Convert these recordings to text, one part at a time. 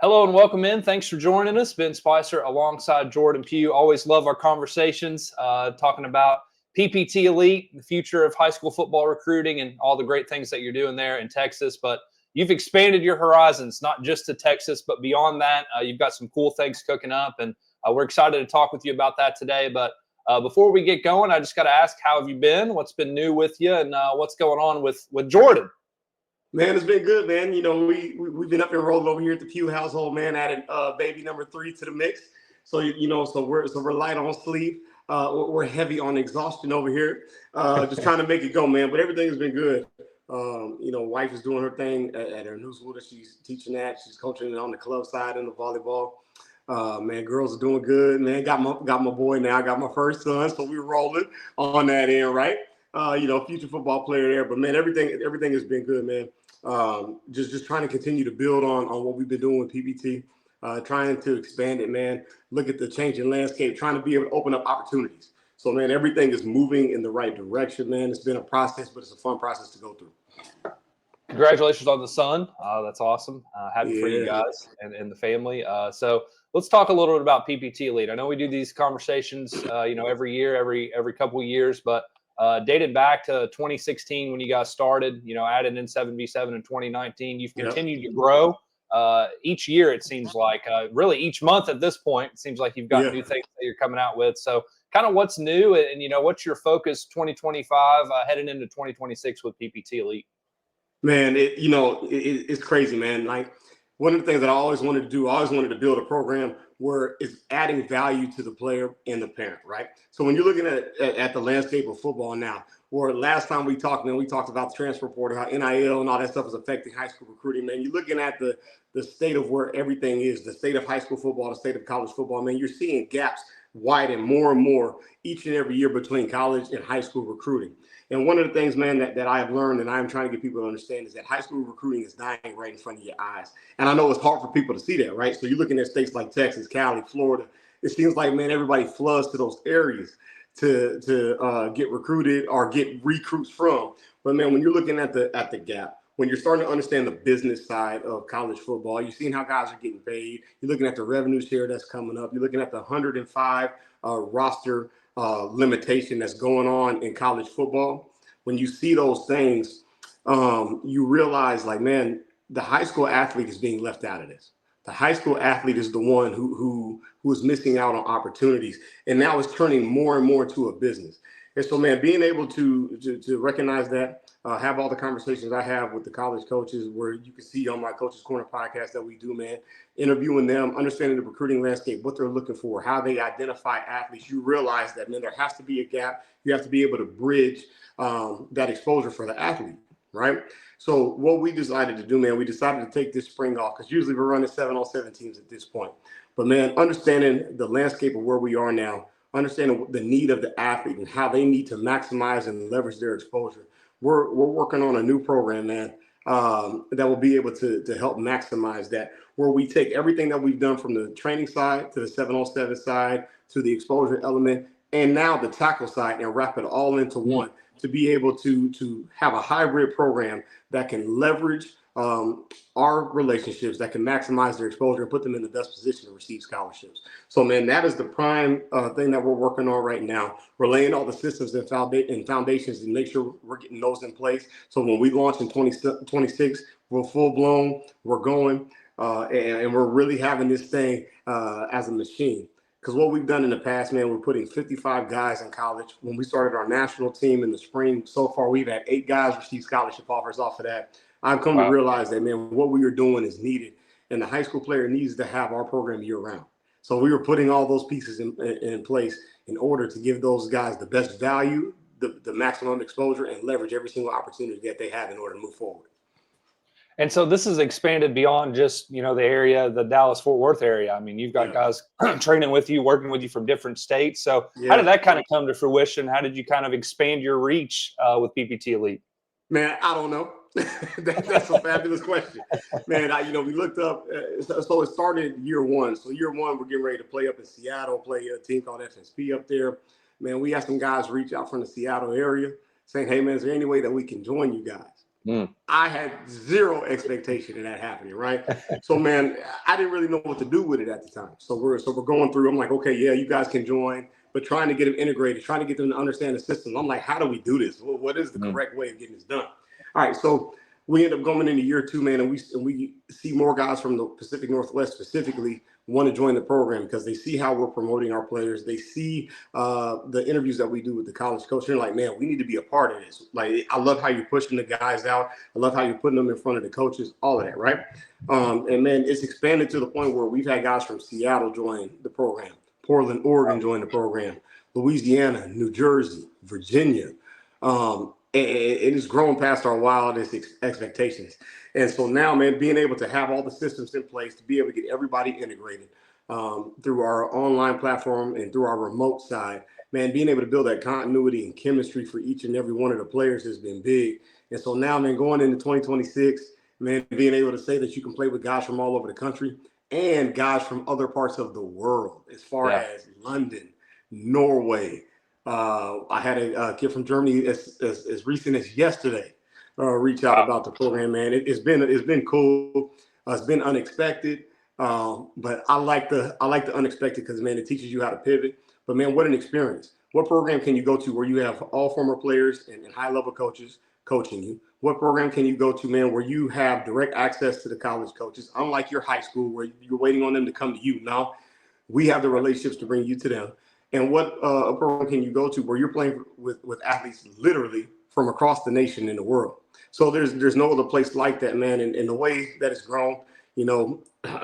Hello and welcome in. Thanks for joining us. Ben Spicer alongside Jordan Pugh. Always love our conversations, talking about PPT Elite, the future of high school football recruiting, and all the great things that you're doing there in Texas. But you've expanded your horizons, not just to Texas, but beyond that. You've got some cool things cooking up, and we're excited to talk with you about that today. But before we get going, I just got to ask, how have you been? What's been new with you, and what's going on with Jordan? Man, it's been good, man. You know, we've been up and rolling over here at the Pugh household, man. Added baby number 3 to the mix. So so we're light on sleep. We're heavy on exhaustion over here. Just trying to make it go, man. But everything has been good. Wife is doing her thing at her new school that she's teaching at. She's coaching on the club side in the volleyball. Man, girls are doing good. Man, got my boy now. I got my first son, so we're rolling on that end, right? Future football player there. But man, everything has been good, man. Just trying to continue to build on what we've been doing with PPT, trying to expand it, man. Look at the changing landscape, trying to be able to open up opportunities. So, man, everything is moving in the right direction, man. It's been a process, but it's a fun process to go through. Congratulations on the son. That's awesome. Happy for you guys and the family. So let's talk a little bit about PPT Elite. I know we do these conversations, every year, every couple of years, but dated back to 2016 when you guys started, added in 7v7 in 2019. You've continued to grow each year, it seems like. Really each month at this point, it seems like you've got new things that you're coming out with. So kind of what's new and, what's your focus 2025 heading into 2026 with PPT Elite? Man, it's crazy, man. Like one of the things that I always wanted to do, I always wanted to build a program where it's adding value to the player and the parent, right? So when you're looking at the landscape of football now, or last time we talked, man, we talked about the transfer portal, how NIL and all that stuff is affecting high school recruiting, man. You're looking at the state of where everything is, the state of high school football, the state of college football, man. You're seeing gaps widen more and more each and every year between college and high school recruiting. And one of the things, man, that I have learned and I'm trying to get people to understand is that high school recruiting is dying right in front of your eyes. And I know it's hard for people to see that, right? So you're looking at states like Texas, Cali, Florida. It seems like, man, everybody floods to those areas to get recruited or get recruits from. But, man, when you're looking at the gap, when you're starting to understand the business side of college football, you're seeing how guys are getting paid. You're looking at the revenue share that's coming up. You're looking at the 105 roster limitation that's going on in college football. When you see those things, you realize, like, man, the high school athlete is being left out of this. The high school athlete is the one who is missing out on opportunities, and now it's turning more and more to a business. And so, man, being able to recognize that, have all the conversations I have with the college coaches, where you can see on my Coach's Corner podcast that we do, man, interviewing them, understanding the recruiting landscape, what they're looking for, how they identify athletes. You realize that, man, there has to be a gap. You have to be able to bridge that exposure for the athlete, right? So what we decided to do, man, we decided to take this spring off, because usually we're running 7-on-7 teams at this point. But, man, understanding the landscape of where we are now, understanding the need of the athlete and how they need to maximize and leverage their exposure. We're working on a new program, man, that will be able to help maximize that, where we take everything that we've done from the training side to the 7-on-7 side to the exposure element and now the tackle side and wrap it all into one, to be able to have a hybrid program that can leverage our relationships, that can maximize their exposure and put them in the best position to receive scholarships. So, man, that is the prime thing that we're working on right now. We're laying all the systems and foundations and make sure we're getting those in place. So when we launch in 2026, we're full blown, we're going, and we're really having this thing as a machine. Because what we've done in the past, man, we're putting 55 guys in college. When we started our national team in the spring, so far we've had 8 guys receive scholarship offers off of that. I've come to realize that, man, what we are doing is needed, and the high school player needs to have our program year round. So we were putting all those pieces in place in order to give those guys the best value, the maximum exposure, and leverage every single opportunity that they have in order to move forward. And so this is expanded beyond just, the area, the Dallas-Fort Worth area. I mean, you've got guys training with you, working with you from different states. So how did that kind of come to fruition? How did you kind of expand your reach with PPT Elite? Man, I don't know. That's a fabulous question. Man, we looked up. So it started year one. So year one, we're getting ready to play up in Seattle, play a team called FSP up there. Man, we had some guys reach out from the Seattle area saying, hey, man, is there any way that we can join you guys? I had zero expectation of that happening, right? So, man, I didn't really know what to do with it at the time. So we're going through. I'm like, okay, yeah, you guys can join, but trying to get them integrated, trying to get them to understand the system. I'm like, how do we do this? What is the correct way of getting this done? All right, so we end up going into year 2, man, and we see more guys from the Pacific Northwest specifically want to join the program because they see how we're promoting our players. They see the interviews that we do with the college coach. They're like, man, we need to be a part of this. Like, I love how you're pushing the guys out. I love how you're putting them in front of the coaches, all of that, right? And, man, it's expanded to the point where we've had guys from Seattle join the program, Portland, Oregon join the program, Louisiana, New Jersey, Virginia. It has grown past our wildest expectations. And so now, man, being able to have all the systems in place to be able to get everybody integrated through our online platform and through our remote side, man, being able to build that continuity and chemistry for each and every one of the players has been big. And so now, man, going into 2026, man, being able to say that you can play with guys from all over the country and guys from other parts of the world, as far as London, Norway. I had a kid from Germany as recent as yesterday reach out about the program, man. It's been cool. It's been unexpected, but I like the unexpected because, man, it teaches you how to pivot. But, man, what an experience! What program can you go to where you have all former players and high level coaches coaching you? What program can you go to, man, where you have direct access to the college coaches, unlike your high school where you're waiting on them to come to you? Now we have the relationships to bring you to them. And what a program can you go to where you're playing with athletes literally from across the nation and the world? So there's no other place like that, man. And the way that it's grown, you know,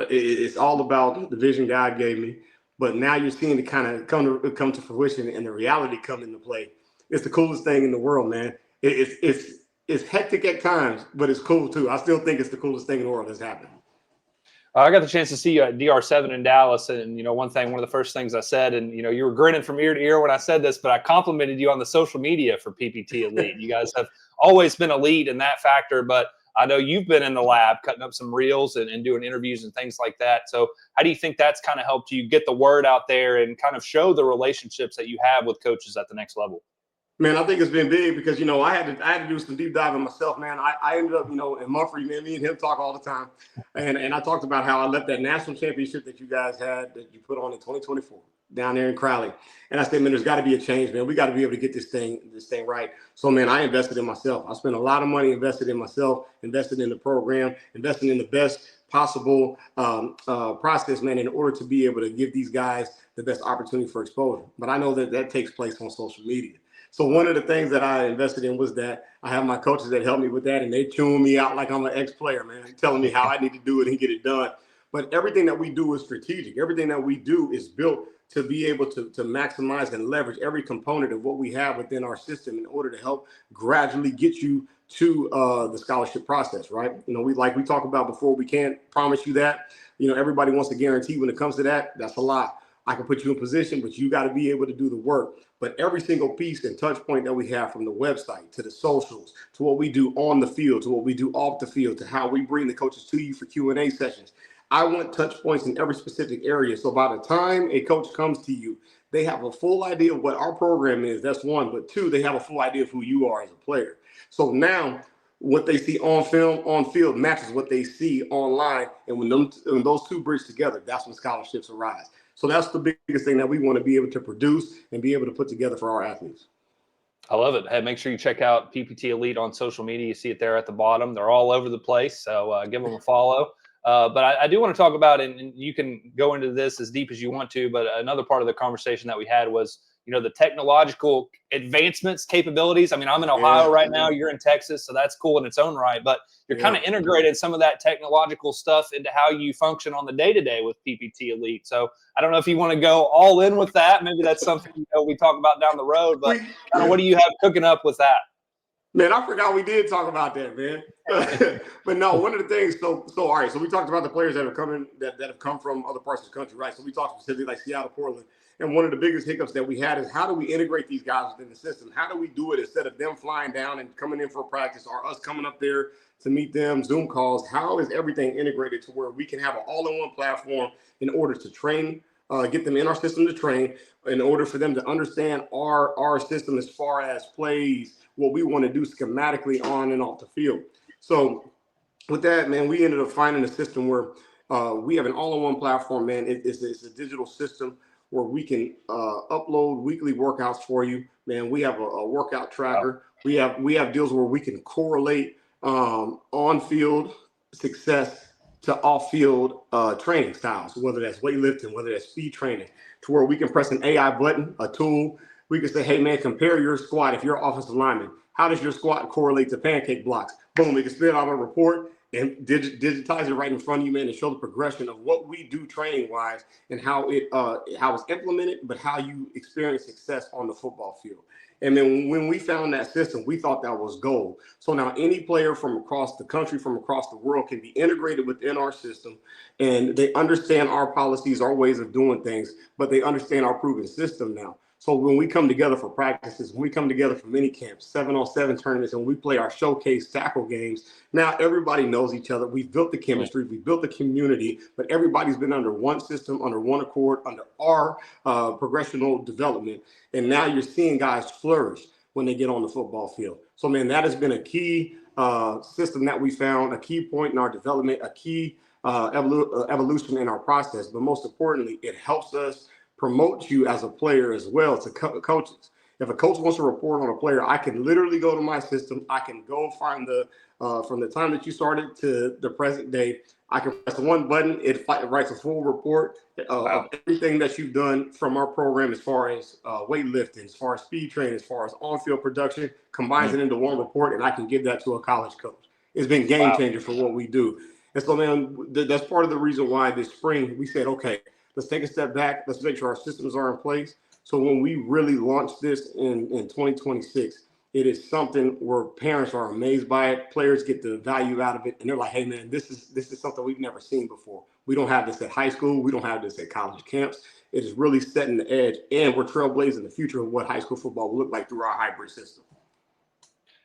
it's all about the vision God gave me. But now you're seeing it kind of come to fruition and the reality come into play. It's the coolest thing in the world, man. It's hectic at times, but it's cool too. I still think it's the coolest thing in the world that's happened. I got the chance to see you at DR7 in Dallas, and one of the first things I said, and you were grinning from ear to ear when I said this, but I complimented you on the social media for PPT Elite. You guys have always been elite in that factor, but I know you've been in the lab cutting up some reels and doing interviews and things like that. So how do you think that's kind of helped you get the word out there and kind of show the relationships that you have with coaches at the next level? Man, I think it's been big because, I had to do some deep diving myself, man. I ended up, in Mumphrey, man, me and him talk all the time. And I talked about how I left that national championship that you guys had, that you put on in 2024 down there in Crowley. And I said, man, there's got to be a change, man. We got to be able to get this thing right. So, man, I invested in myself. I spent a lot of money invested in myself, invested in the program, invested in the best possible process, man, in order to be able to give these guys the best opportunity for exposure. But I know that takes place on social media. So one of the things that I invested in was that I have my coaches that help me with that, and they tune me out like I'm an ex-player, man, telling me how I need to do it and get it done. But everything that we do is strategic. Everything that we do is built to be able to maximize and leverage every component of what we have within our system in order to help gradually get you to the scholarship process, right? We talked about before, we can't promise you that. Everybody wants to guarantee when it comes to that. That's a lie. I can put you in position, but you got to be able to do the work. But every single piece and touch point that we have, from the website to the socials, to what we do on the field, to what we do off the field, to how we bring the coaches to you for Q&A sessions, I want touch points in every specific area. So by the time a coach comes to you, they have a full idea of what our program is. That's one. But two, they have a full idea of who you are as a player. So now what they see on film, on field, matches what they see online. And when those two bridge together, that's when scholarships arise. So that's the biggest thing that we want to be able to produce and be able to put together for our athletes. I love it. Hey, make sure you check out PPT Elite on social media. You see it there at the bottom. They're all over the place, so give them a follow. But I do want to talk about, and you can go into this as deep as you want to, but another part of the conversation that we had was, the technological advancements, capabilities. I mean, I'm in Ohio right now. You're in Texas, so that's cool in its own right. But you're kind of integrated some of that technological stuff into how you function on the day-to-day with PPT Elite. So I don't know if you want to go all in with that. Maybe that's something we talk about down the road. But kind of what do you have cooking up with that? Man, I forgot we did talk about that, man. But no, one of the things. So all right. So we talked about the players that have come from other parts of the country, right? So we talked specifically like Seattle, Portland. And one of the biggest hiccups that we had is, how do we integrate these guys within the system? How do we do it instead of them flying down and coming in for practice, or us coming up there to meet them, Zoom calls? How is everything integrated to where we can have an all-in-one platform in order to train get them in our system to train in order for them to understand our system as far as plays, what we want to do schematically on and off the field. So with that, man, we ended up finding a system where we have an all-in-one platform, man. It's a digital system where we can upload weekly workouts for you, man. We have a workout tracker. We have deals where we can correlate on-field success to off-field training styles, whether that's weightlifting, whether that's speed training, to where we can press an AI button, a tool. We can say, hey, man, compare your squat. If you're an offensive lineman, how does your squat correlate to pancake blocks? Boom, we can spit out a report and digitize it right in front of you, man, and show the progression of what we do training-wise and how it's implemented, but how you experience success on the football field. And then when we found that system, we thought that was gold. So now any player from across the country, from across the world can be integrated within our system, and they understand our policies, our ways of doing things, but they understand our proven system now. So when we come together for practices, when we come together for mini camps, 7-on-7 tournaments, and we play our showcase tackle games, now everybody knows each other. We've built the chemistry, we've built the community, but everybody's been under one system, under one accord, under our progressional development. And now you're seeing guys flourish when they get on the football field. So, man, that has been a key system that we found, a key point in our development, a key evolution in our process. But most importantly, it helps us promote you as a player as well to coaches. If a coach wants to report on a player, I can literally go to my system. I can go find from the time that you started to the present day. I can press one button. It writes a full report of everything that you've done from our program, as far as weightlifting, as far as speed training, as far as on-field production, combines it into one report, and I can give that to a college coach. It's been game changer for what we do. And so, man, that's part of the reason why this spring we said, okay, let's take a step back. Let's make sure our systems are in place. So when we really launch this in 2026, it is something where parents are amazed by it. Players get the value out of it, and they're like, "Hey, man, this is something we've never seen before. We don't have this at high school. We don't have this at college camps. It is really setting the edge, and we're trailblazing the future of what high school football will look like through our hybrid system."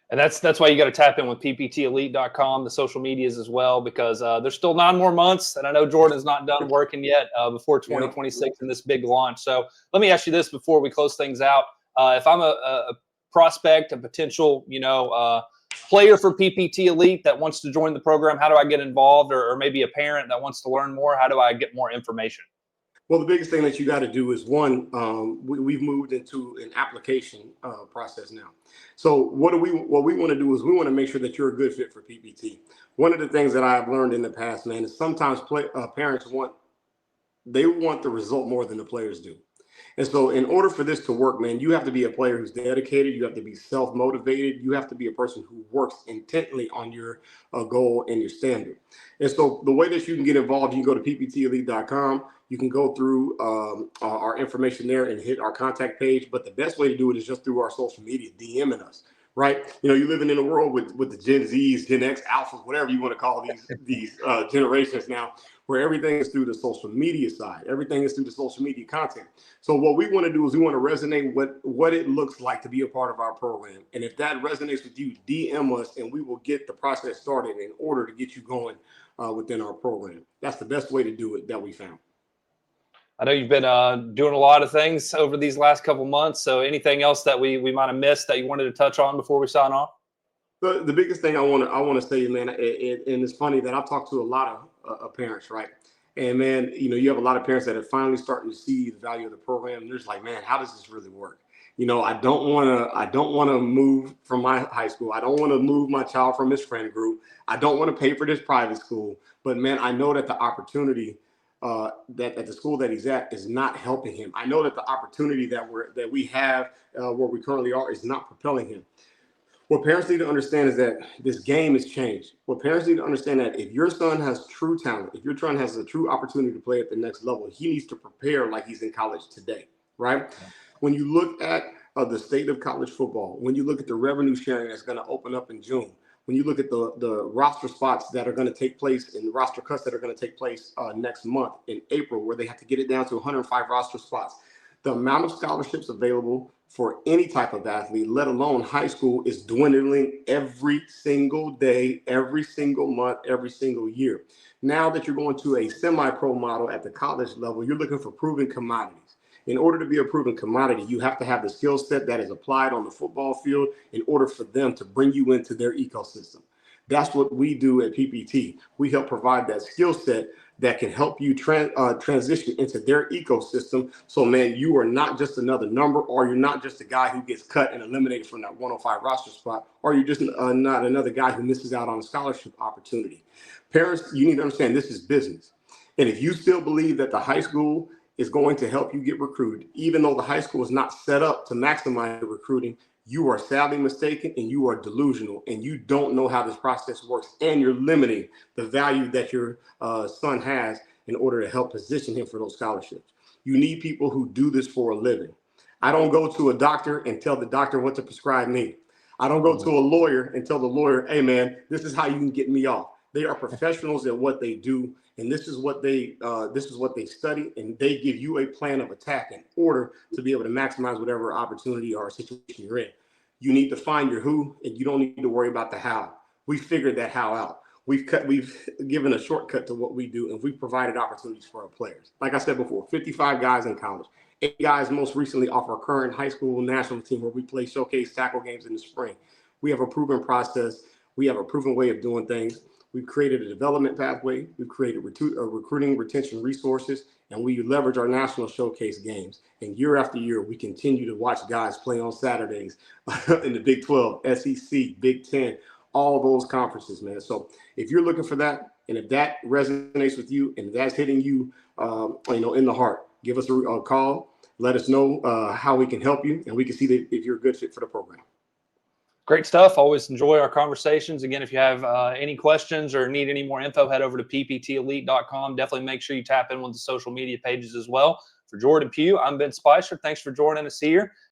And that's why you got to tap in with pptelite.com, the social medias as well, because there's still 9 more months, and I know Jordan's not done working yet before 2026 in this big launch. So let me ask you this before we close things out: if I'm a prospect, a potential, player for PPT Elite that wants to join the program, how do I get involved? Or maybe a parent that wants to learn more, how do I get more information? Well, the biggest thing that you got to do is, one, we've moved into an application process now. So what we want to do is we want to make sure that you're a good fit for PPT. One of the things that I've learned in the past, man, is sometimes parents want the result more than the players do. And so in order for this to work, man, you have to be a player who's dedicated. You have to be self-motivated. You have to be a person who works intently on your goal and your standard. And so the way that you can get involved, you can go to pptelite.com. You can go through our information there and hit our contact page. But the best way to do it is just through our social media, DMing us, right? You're living in a world with the Gen Zs, Gen X, Alphas, whatever you want to call these generations now, where everything is through the social media side. Everything is through the social media content. So what we want to do is we want to resonate what it looks like to be a part of our program. And if that resonates with you, DM us, and we will get the process started in order to get you going within our program. That's the best way to do it that we found. I know you've been doing a lot of things over these last couple months. So anything else that we might have missed that you wanted to touch on before we sign off? The biggest thing I want to say, man, and it's funny that I've talked to a lot of parents, right? And man, you have a lot of parents that are finally starting to see the value of the program. And they're just like, man, how does this really work? I don't want to move from my high school. I don't want to move my child from his friend group. I don't want to pay for this private school. But man, I know that the opportunity that at the school that he's at is not helping him. I know that the opportunity that we have where we currently are is not propelling him. What parents need to understand is that this game has changed. What parents need to understand that if your son has true talent, if your son has a true opportunity to play at the next level, he needs to prepare like he's in college today, right? When you look at the state of college football, when you look at the revenue sharing that's going to open up in June, when you look at the roster spots that are going to take place and the roster cuts that are going to take place next month in April, where they have to get it down to 105 roster spots, The amount of scholarships available for any type of athlete, let alone high school, is dwindling every single day, every single month, every single year. Now that you're going to a semi-pro model at the college level, you're looking for proven commodities. In order to be a proven commodity, you have to have the skill set that is applied on the football field in order for them to bring you into their ecosystem. That's what we do at PPT. We help provide that skill set that can help you transition into their ecosystem. So, man, you are not just another number, or you're not just a guy who gets cut and eliminated from that 105 roster spot, or you're just not another guy who misses out on a scholarship opportunity. Parents, you need to understand this is business. And if you still believe that the high school is going to help you get recruited, even though the high school is not set up to maximize the recruiting, you are sadly mistaken and you are delusional, and you don't know how this process works, and you're limiting the value that your son has in order to help position him for those scholarships. You need people who do this for a living. I don't go to a doctor and tell the doctor what to prescribe me. I don't go to a lawyer and tell the lawyer, hey man, this is how you can get me off. They are professionals at what they do, and this is what they study, and they give you a plan of attack in order to be able to maximize whatever opportunity or situation you're in. You need to find your who, and you don't need to worry about the how. We figured that how out. We've given a shortcut to what we do, and we've provided opportunities for our players. Like I said before, 55 guys in college, 8 guys most recently off our current high school national team where we play showcase tackle games in the spring. We have a proven process. We have a proven way of doing things. We've created a development pathway. We've created recruiting retention resources, and we leverage our national showcase games. And year after year, we continue to watch guys play on Saturdays in the Big 12, SEC, Big 10, all those conferences, man. So if you're looking for that, and if that resonates with you, and that's hitting you, in the heart, give us a call. Let us know how we can help you, and we can see that if you're a good fit for the program. Great stuff. Always enjoy our conversations. Again, if you have any questions or need any more info, head over to pptelite.com. Definitely make sure you tap in with the social media pages as well. For Jordan Pugh, I'm Ben Spicer. Thanks for joining us here.